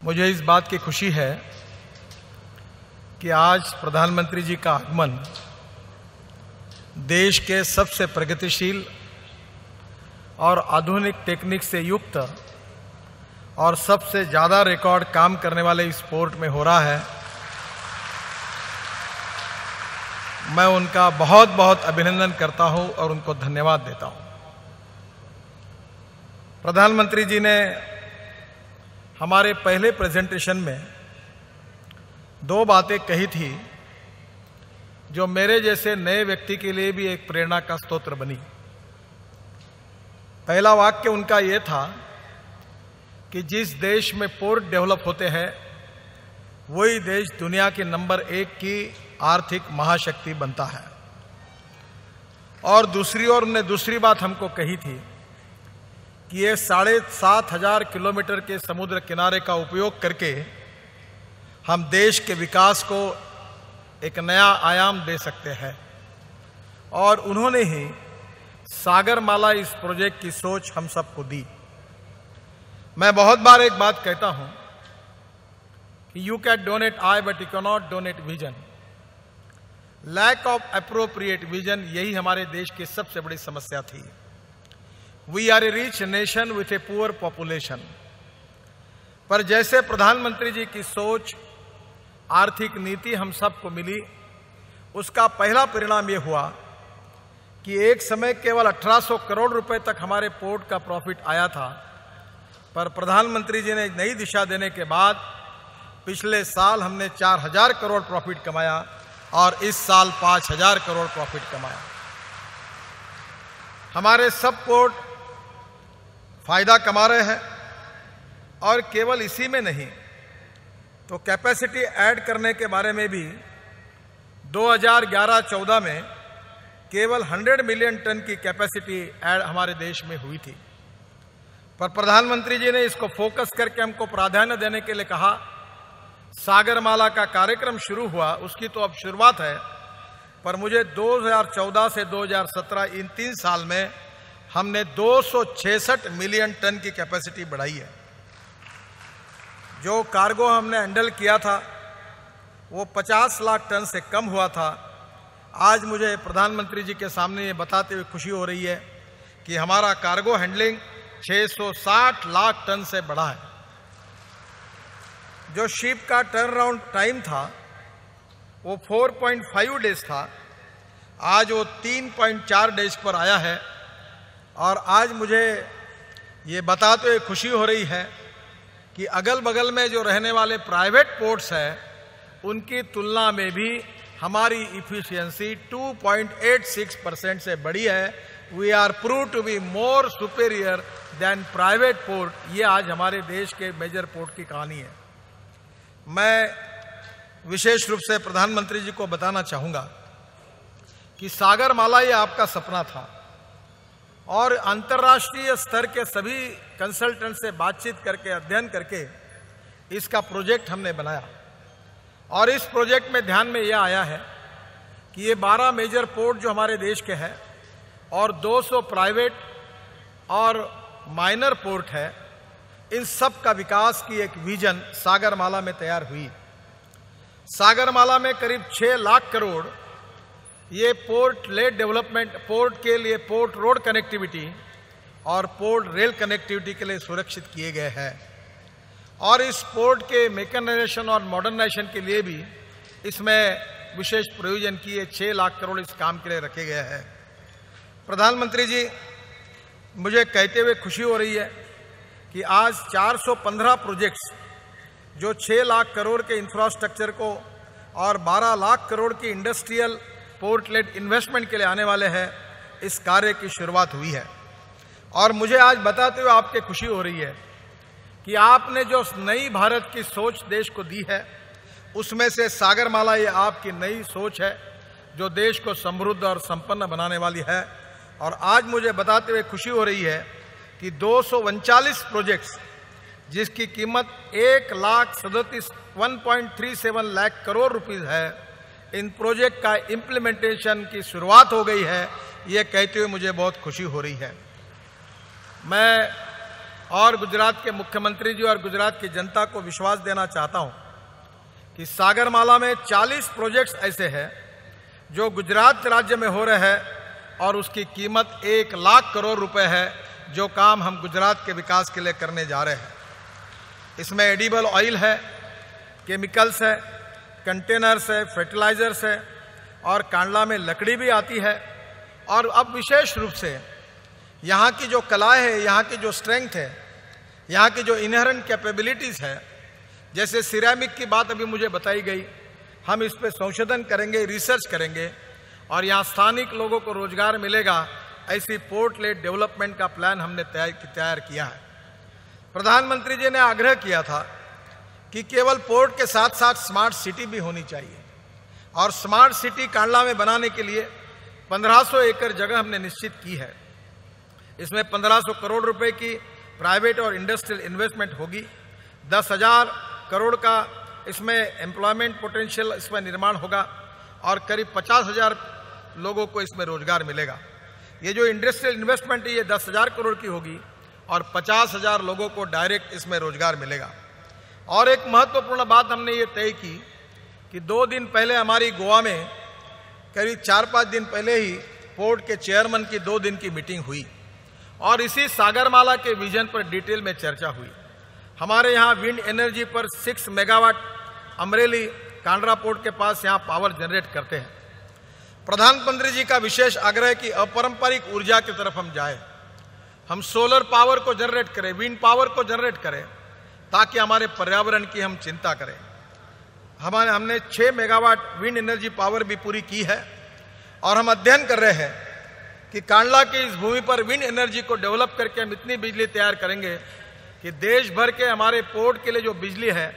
मुझे इस बात की खुशी है कि आज प्रधानमंत्री जी का आगमन देश के सबसे प्रगतिशील और आधुनिक टेक्निक से युक्त और सबसे ज़्यादा रिकॉर्ड काम करने वाले इस पोर्ट में हो रहा है। मैं उनका बहुत बहुत अभिनंदन करता हूं और उनको धन्यवाद देता हूं। प्रधानमंत्री जी ने हमारे पहले प्रेजेंटेशन में दो बातें कही थी जो मेरे जैसे नए व्यक्ति के लिए भी एक प्रेरणा का स्रोत बनी। पहला वाक्य उनका यह था कि जिस देश में पोर्ट डेवलप होते हैं वही देश दुनिया के नंबर 1 की आर्थिक महाशक्ति बनता है। और दूसरी ओर उन्होंने दूसरी बात हमको कही थी कि ये 7,500 किलोमीटर के समुद्र किनारे का उपयोग करके हम देश के विकास को एक नया आयाम दे सकते हैं। और उन्होंने ही सागरमाला इस प्रोजेक्ट की सोच हम सबको दी। मैं बहुत बार एक बात कहता हूं कि you can donate eye but you can not donate vision. Lack of appropriate vision, यही हमारे देश की सबसे बड़ी समस्या थी। We are a rich nation with a poor population. पर जैसे प्रधानमंत्री जी की सोच, आर्थिक नीति हम सबको मिली, उसका पहला परिणाम यह हुआ कि एक समय केवल 1800 करोड़ रुपए तक हमारे पोर्ट का प्रॉफिट आया था। पर प्रधानमंत्री जी ने नई दिशा देने के बाद पिछले साल हमने 4000 करोड़ प्रॉफिट कमाया और इस साल 5000 करोड़ प्रॉफिट कमाया। हमारे सब पोर्ट फायदा कमा रहे हैं और केवल इसी में नहीं, तो कैपेसिटी ऐड करने के बारे में भी 2011-14 में केवल 100 मिलियन टन की कैपेसिटी ऐड हमारे देश में हुई थी। पर प्रधानमंत्री जी ने इसको फोकस करके हमको प्राधान्य देने के लिए कहा। सागरमाला का कार्यक्रम शुरू हुआ, उसकी तो अब शुरुआत है, पर मुझे 2014 से 2017 इन 3 साल में हमने 266 मिलियन टन की कैपेसिटी बढ़ाई है। जो कार्गो हमने हैंडल किया था वो 50 लाख टन से कम हुआ था। आज मुझे प्रधानमंत्री जी के सामने ये बताते हुए खुशी हो रही है कि हमारा कार्गो हैंडलिंग 660 लाख टन से बढ़ा है। जो शिप का टर्न अराउंड टाइम था वो 4.5 डेज था, आज वो 3.4 डेज पर आया है। और आज मुझे ये बताते हुए खुशी हो रही है कि अगल बगल में जो रहने वाले प्राइवेट पोर्ट्स हैं उनकी तुलना में भी हमारी इफिशियंसी 2.86% से बढ़ी है। We are prove to be more superior than private port. ये आज हमारे देश के मेजर पोर्ट की कहानी है। मैं विशेष रूप से प्रधानमंत्री जी को बताना चाहूंगा कि सागरमाला ये आपका सपना था और अंतर्राष्ट्रीय स्तर के सभी कंसल्टेंट से बातचीत करके, अध्ययन करके इसका प्रोजेक्ट हमने बनाया। और इस प्रोजेक्ट में ध्यान में यह आया है कि ये 12 मेजर पोर्ट जो हमारे देश के हैं और 200 प्राइवेट और माइनर पोर्ट है, इन सब का विकास की एक विजन सागरमाला में तैयार हुई। सागरमाला में करीब 6 लाख करोड़ ये पोर्ट लेड डेवलपमेंट, पोर्ट के लिए पोर्ट रोड कनेक्टिविटी और पोर्ट रेल कनेक्टिविटी के लिए सुरक्षित किए गए हैं। और इस पोर्ट के मैकेनाइजेशन और मॉडर्नाइजेशन के लिए भी इसमें विशेष प्रयोजन किए 6 लाख करोड़ इस काम के लिए रखे गए हैं। प्रधानमंत्री जी, मुझे कहते हुए खुशी हो रही है कि आज 415 प्रोजेक्ट्स जो 6 लाख करोड़ के इंफ्रास्ट्रक्चर को और 12 लाख करोड़ की इंडस्ट्रियल पोर्ट लेड इन्वेस्टमेंट के लिए आने वाले हैं, इस कार्य की शुरुआत हुई है। और मुझे आज बताते हुए आपके खुशी हो रही है कि आपने जो नई भारत की सोच देश को दी है उसमें से सागरमाला ये आपकी नई सोच है जो देश को समृद्ध और संपन्न बनाने वाली है। और आज मुझे बताते हुए खुशी हो रही है कि 239 प्रोजेक्ट्स जिसकी कीमत 1,37,1.37 लाख करोड़ रुपीस है, इन प्रोजेक्ट का इम्प्लीमेंटेशन की शुरुआत हो गई है। ये कहते हुए मुझे बहुत खुशी हो रही है। मैं और गुजरात के मुख्यमंत्री जी और गुजरात की जनता को विश्वास देना चाहता हूं कि सागरमाला में 40 प्रोजेक्ट्स ऐसे हैं जो गुजरात राज्य में हो रहे हैं और उसकी कीमत 1 लाख करोड़ रुपए है, जो काम हम गुजरात के विकास के लिए करने जा रहे हैं। इसमें एडिबल ऑयल है, केमिकल्स है, कंटेनर्स है, फर्टिलाइजर्स है और कांडला में लकड़ी भी आती है। और अब विशेष रूप से यहाँ की जो कला है, यहाँ की जो स्ट्रेंथ है, यहाँ की जो इनहेरेंट कैपेबिलिटीज़ है, जैसे सिरेमिक की बात अभी मुझे बताई गई, हम इस पर संशोधन करेंगे, रिसर्च करेंगे और यहाँ स्थानिक लोगों को रोजगार मिलेगा। ऐसी पोर्ट लेड डेवलपमेंट का प्लान हमने तैयार किया है। प्रधानमंत्री जी ने आग्रह किया था कि केवल पोर्ट के साथ साथ स्मार्ट सिटी भी होनी चाहिए और स्मार्ट सिटी कांडला में बनाने के लिए 1500 एकड़ जगह हमने निश्चित की है। इसमें 1500 करोड़ रुपए की प्राइवेट और इंडस्ट्रियल इन्वेस्टमेंट होगी। 10,000 करोड़ का इसमें एम्प्लॉयमेंट पोटेंशियल इसमें निर्माण होगा और करीब 50,000 लोगों को इसमें रोजगार मिलेगा। ये जो इंडस्ट्रियल इन्वेस्टमेंट है ये 10,000 करोड़ की होगी और 50,000 लोगों को डायरेक्ट इसमें रोजगार मिलेगा। और एक महत्वपूर्ण बात हमने ये तय की कि 2 दिन पहले हमारी गोवा में करीब 4-5 दिन पहले ही पोर्ट के चेयरमैन की 2 दिन की मीटिंग हुई और इसी सागरमाला के विजन पर डिटेल में चर्चा हुई। हमारे यहाँ विंड एनर्जी पर 6 मेगावाट अमरेली कांडला पोर्ट के पास यहाँ पावर जनरेट करते हैं। प्रधानमंत्री जी का विशेष आग्रह है कि अपारंपरिक ऊर्जा की तरफ हम जाए, हम सोलर पावर को जनरेट करें, विंड पावर को जनरेट करें ताकि हमारे पर्यावरण की हम चिंता करें। हमने 6 मेगावाट विंड एनर्जी पावर भी पूरी की है और हम अध्ययन कर रहे हैं कि कांडला की इस भूमि पर विंड एनर्जी को डेवलप करके हम इतनी बिजली तैयार करेंगे कि देश भर के हमारे पोर्ट के लिए जो बिजली है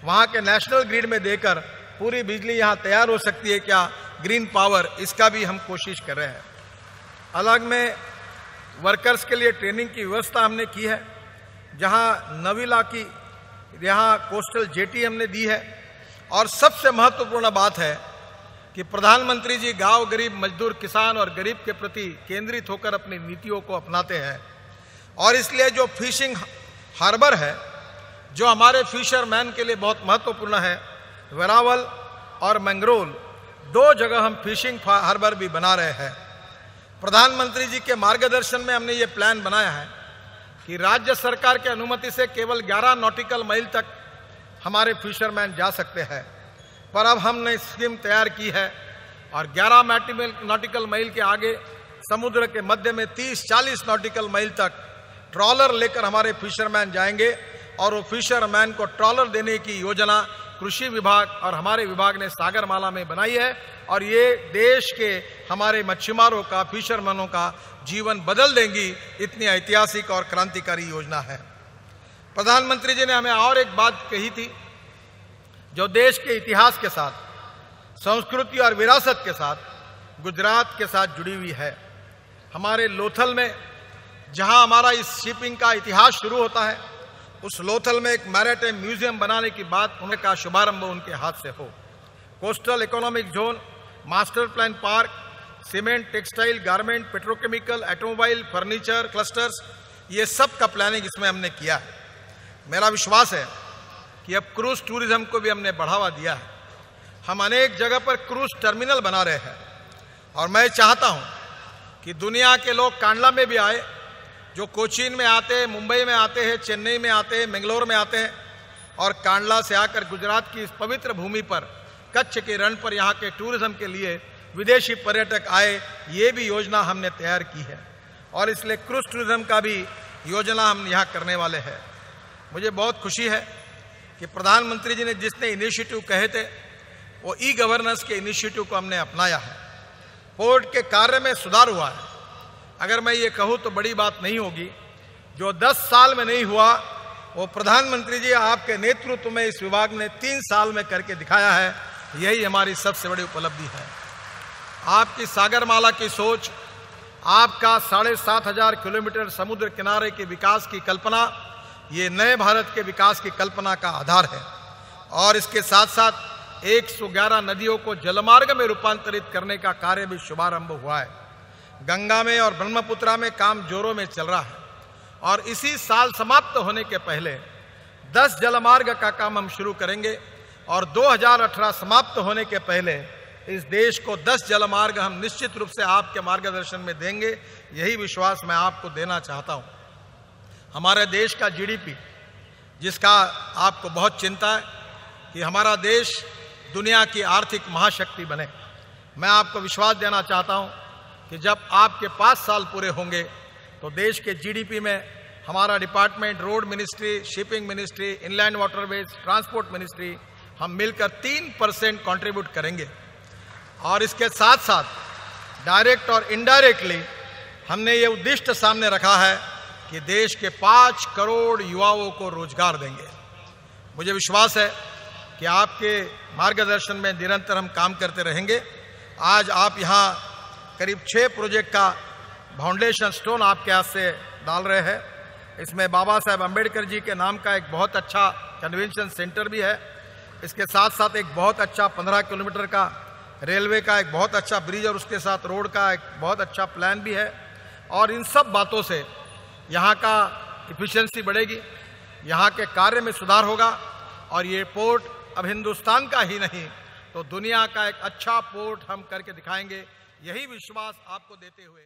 वहाँ के नेशनल ग्रिड में देकर पूरी बिजली यहाँ तैयार हो सकती है क्या, ग्रीन पावर, इसका भी हम कोशिश कर रहे हैं। अलग में वर्कर्स के लिए ट्रेनिंग की व्यवस्था हमने की है, जहाँ नवीला की यहाँ कोस्टल जेटी हमने दी है। और सबसे महत्वपूर्ण बात है कि प्रधानमंत्री जी गांव, गरीब, मजदूर, किसान और गरीब के प्रति केंद्रित होकर अपनी नीतियों को अपनाते हैं और इसलिए जो फिशिंग हार्बर है जो हमारे फिशरमैन के लिए बहुत महत्वपूर्ण है, वेरावल और मंगरोल 2 जगह हम फिशिंग हार्बर भी बना रहे हैं। प्रधानमंत्री जी के मार्गदर्शन में हमने ये प्लान बनाया है कि राज्य सरकार की अनुमति से केवल 11 नॉटिकल माइल तक हमारे फिशरमैन जा सकते हैं, पर अब हमने स्कीम तैयार की है और 11 नॉटिकल माइल के आगे समुद्र के मध्य में 30-40 नॉटिकल माइल तक ट्रॉलर लेकर हमारे फिशरमैन जाएंगे और वो फिशरमैन को ट्रॉलर देने की योजना कृषि विभाग और हमारे विभाग ने सागरमाला में बनाई है और ये देश के हमारे मच्छीमारों का, फिशरमैनों का जीवन बदल देंगी। इतनी ऐतिहासिक और क्रांतिकारी योजना है। प्रधानमंत्री जी ने हमें और एक बात कही थी जो देश के इतिहास के साथ, संस्कृति और विरासत के साथ, गुजरात के साथ जुड़ी हुई है। हमारे लोथल में जहां हमारा इस शिपिंग का इतिहास शुरू होता है, उस लोथल में एक मैरीटाइम म्यूजियम बनाने की बात उनका शुभारंभ उनके हाथ से हो। Coastal economic zone, master plan park, cement, textile, garment, petrochemical, automobile, furniture clusters, ये सब का प्लानिंग इसमें हमने किया है। मेरा विश्वास है कि अब क्रूज टूरिज्म को भी हमने बढ़ावा दिया है। हम अनेक जगह पर क्रूज टर्मिनल बना रहे हैं और मैं चाहता हूं कि दुनिया के लोग कांडला में भी आए, जो कोचीन में आते हैं, मुंबई में आते हैं, चेन्नई में आते हैं, बेंगलोर में आते हैं और कांडला से आकर गुजरात की इस पवित्र भूमि पर, कच्छ के रण पर यहाँ के टूरिज्म के लिए विदेशी पर्यटक आए। ये भी योजना हमने तैयार की है और इसलिए क्रूज टूरिज्म का भी योजना हम यहाँ करने वाले हैं। मुझे बहुत खुशी है कि प्रधानमंत्री जी ने जिसने इनिशिएटिव कहे थे वो ई गवर्नेंस के इनिशिएटिव को हमने अपनाया है। पोर्ट के कार्य में सुधार हुआ है। अगर मैं ये कहूँ तो बड़ी बात नहीं होगी, जो 10 साल में नहीं हुआ वो प्रधानमंत्री जी आपके नेतृत्व में इस विभाग ने 3 साल में करके दिखाया है। यही हमारी सबसे बड़ी उपलब्धि है। आपकी सागरमाला की सोच, आपका 7,500 किलोमीटर समुद्र किनारे के विकास की कल्पना, ये नए भारत के विकास की कल्पना का आधार है और इसके साथ साथ 111 नदियों को जलमार्ग में रूपांतरित करने का कार्य भी शुभारंभ हुआ है। गंगा में और ब्रह्मपुत्रा में काम जोरों में चल रहा है और इसी साल समाप्त होने के पहले 10 जलमार्ग का काम हम शुरू करेंगे और 2018 समाप्त होने के पहले इस देश को 10 जलमार्ग हम निश्चित रूप से आपके मार्गदर्शन में देंगे। यही विश्वास मैं आपको देना चाहता हूं। हमारे देश का जीडीपी, जिसका आपको बहुत चिंता है कि हमारा देश दुनिया की आर्थिक महाशक्ति बने, मैं आपको विश्वास देना चाहता हूं कि जब आपके 5 साल पूरे होंगे तो देश के जीडीपी में हमारा department, road ministry, shipping ministry, inland waterways, transport ministry, हम मिलकर 3% कंट्रीब्यूट करेंगे। और इसके साथ साथ डायरेक्ट और इनडायरेक्टली हमने ये उद्दिष्ट सामने रखा है कि देश के 5 करोड़ युवाओं को रोजगार देंगे। मुझे विश्वास है कि आपके मार्गदर्शन में निरंतर हम काम करते रहेंगे। आज आप यहाँ करीब 6 प्रोजेक्ट का फाउंडेशन स्टोन आपके हाथ से डाल रहे हैं। इसमें बाबा साहेब अम्बेडकर जी के नाम का एक बहुत अच्छा कन्वेंशन सेंटर भी है। इसके साथ साथ एक बहुत अच्छा 15 किलोमीटर का रेलवे का एक बहुत अच्छा ब्रिज और उसके साथ रोड का एक बहुत अच्छा प्लान भी है। और इन सब बातों से यहाँ का इफिशिएंसी बढ़ेगी, यहाँ के कार्य में सुधार होगा और ये पोर्ट अब हिंदुस्तान का ही नहीं तो दुनिया का एक अच्छा पोर्ट हम करके दिखाएंगे। यही विश्वास आपको देते हुए